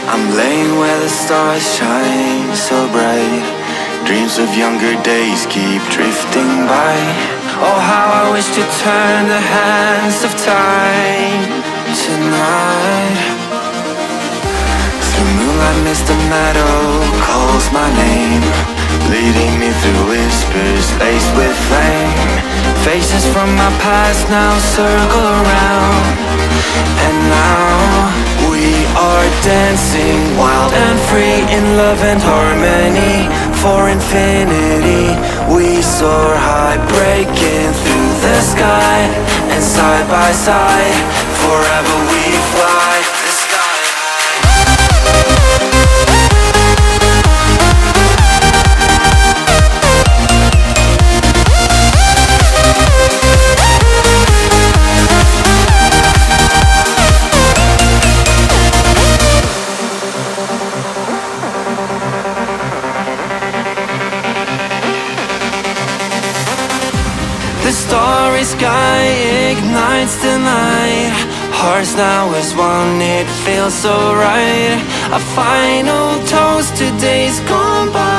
I'm laying where the stars shine so bright. Dreams of younger days keep drifting by. Oh, how I wish to turn the hands of time tonight. Through moonlight mist, the meadow calls my name, leading me through whispers laced with flame. Faces from my past now circle around, and now we are dancing wild and free in love and harmony. For infinity we soar high, breaking through the sky, and side by side forever we fly. The sky The starry sky ignites the night. Hearts now as one, it feels so right. A final toast to days gone by.